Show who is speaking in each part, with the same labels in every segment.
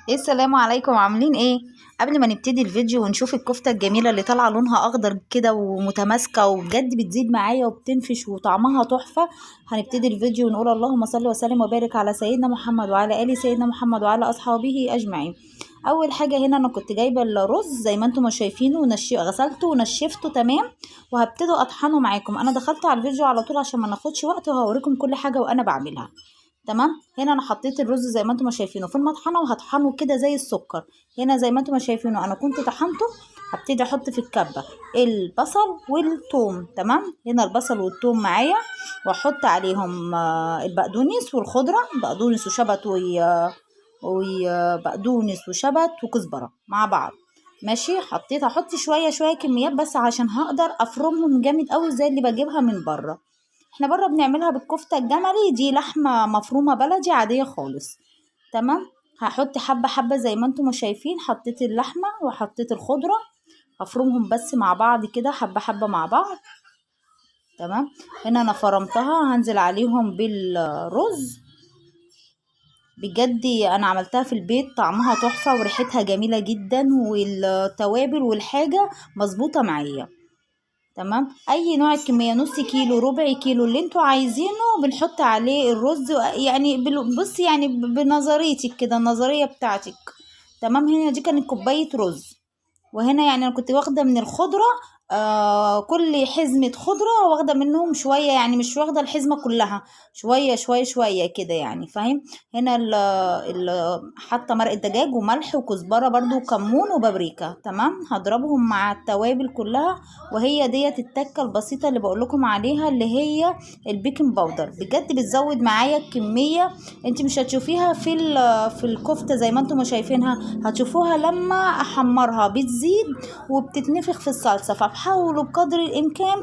Speaker 1: ايه، السلام عليكم، عاملين ايه؟ قبل ما نبتدي الفيديو ونشوف الكفتة الجميلة اللي طالعة لونها اخضر كده ومتماسكة وبجد بتزيد معايا وبتنفش وطعمها تحفة. هنبتدي الفيديو ونقول اللهم صل وسلم وبارك على سيدنا محمد وعلى آل سيدنا محمد وعلى اصحابه اجمعين. اول حاجة هنا انا كنت جايبة الرز زي ما انتم ما شايفينه غسلته ونشفته تمام، وهبتدي اطحنه معاكم. انا دخلت على الفيديو على طول عشان ما ناخدش وقت، وهوريكم كل حاجة وانا بعملها. تمام. هنا انا حطيت الرز زي ما انتم ما شايفينه في المطحنه، وهطحنه كده زي السكر. هنا زي ما انتم ما شايفينه انا كنت طحنته. هبتدي احط في الكبه البصل والثوم. تمام. هنا البصل والثوم معايا، واحط عليهم البقدونس والخضره، بقدونس وشبت وبقدونس وشبت وكزبره مع بعض. ماشي. هحط شويه شويه كميات بس عشان هقدر افرمهم جامد قوي زي اللي بجيبها من بره. احنا بره بنعملها بالكفتة الجملي، دي لحمة مفرومة بلدي عادية خالص. تمام. هحط حبة حبة زي ما انتم شايفين، حطيت اللحمة وحطيت الخضرة، هفرمهم بس مع بعض كده حبة حبة مع بعض. تمام. هنا انا فرمتها، هنزل عليهم بالرز. بجد انا عملتها في البيت، طعمها تحفة وريحتها جميلة جدا، والتوابل والحاجة مظبوطة معايا. تمام. اي نوع الكميه، نص كيلو ربع كيلو اللي انتوا عايزينه بنحط عليه الرز، يعني بص يعني بنظريتك كده، النظريه بتاعتك. تمام. هنا دي كانت كوبايه رز، وهنا يعني انا كنت واخده من الخضره كل حزمه خضره واخده منهم شويه، يعني مش واخده الحزمه كلها، شويه شويه شويه كده يعني، فاهم. هنا حاطه مرقه دجاج وملح وكزبره برضو وكمون وبابريكا. تمام. هضربهم مع التوابل كلها، وهي ديت التكه البسيطه اللي بقول لكم عليها، اللي هي البيكنج باودر. بجد بتزود معايا الكميه. انت مش هتشوفيها في الكفته زي ما انتم ما شايفينها، هتشوفوها لما احمرها بتزيد وبتتنفخ في الصلصه. فحاولوا بقدر الامكان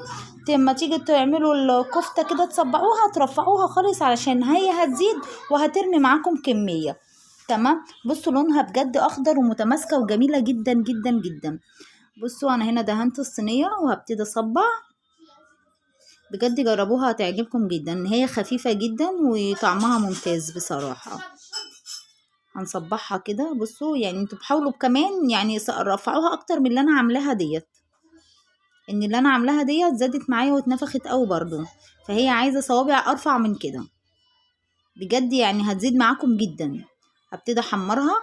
Speaker 1: لما تيجي تعملوا الكفته كده تصبعوها ترفعوها خالص، علشان هي هتزيد وهترمي معاكم كميه. تمام. بصوا لونها بجد اخضر ومتماسكه وجميله جدا جدا جدا. بصوا انا هنا دهنت الصينيه وهبتدي اصبع. بجد جربوها هتعجبكم جدا، هي خفيفه جدا وطعمها ممتاز بصراحه. هنصبعها كده. بصوا يعني انتوا بحاولوا كمان يعني رفعوها اكتر من اللي انا عاملاها ديت، ان اللي انا عاملاها ديت زادت معايا واتنفخت قوي برضو، فهي عايزه صوابع ارفع من كده. بجد يعني هتزيد معاكم جدا. هبتدي احمرها.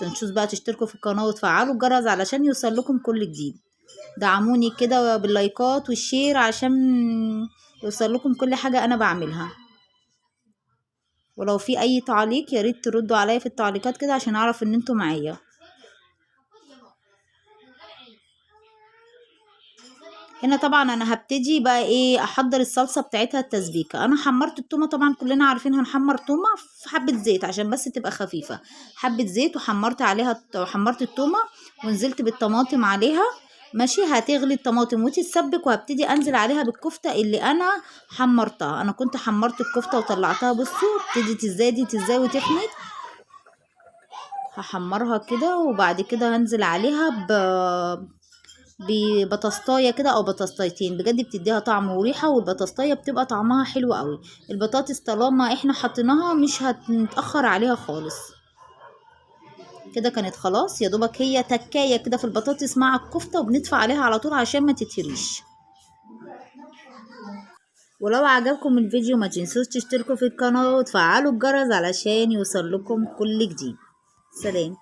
Speaker 1: تنسوش بقى تشتركوا في القناه وتفعلوا الجرس علشان يوصل لكم كل جديد. دعموني كده باللايكات والشير عشان يوصل لكم كل حاجه انا بعملها. ولو في اي تعليق يا ريت تردوا عليا في التعليقات كده عشان اعرف ان انتوا معايا. هنا طبعا انا هبتدي بقى ايه احضر الصلصه بتاعتها التسبيكه. انا حمرت التومه، طبعا كلنا عارفين هنحمر تومه في حبه زيت عشان بس تبقى خفيفه. حبه زيت وحمرت عليها، وحمرت التومه ونزلت بالطماطم عليها. ماشي. هتغلي الطماطم وتتسبك، وهبتدي انزل عليها بالكفته اللي انا حمرتها. انا كنت حمرت الكفته وطلعتها. بصوا ابتدت تزاي وتخمت. هحمرها كده، وبعد كده هنزل عليها ببطاطايه كده او بطاطايتين. بجد بتديها طعم وريحه، والبطاطايه بتبقى طعمها حلو قوي. البطاطس طالما احنا حطيناها مش هنتاخر عليها خالص. كده كانت خلاص، يا دوبك هي تكايه كده في البطاطس مع الكفته، وبندفع عليها على طول عشان ما تتهريش. ولو عجبكم الفيديو ما تنسوش تشتركوا في القناه وتفعلوا الجرس علشان يوصل لكم كل جديد. سلام.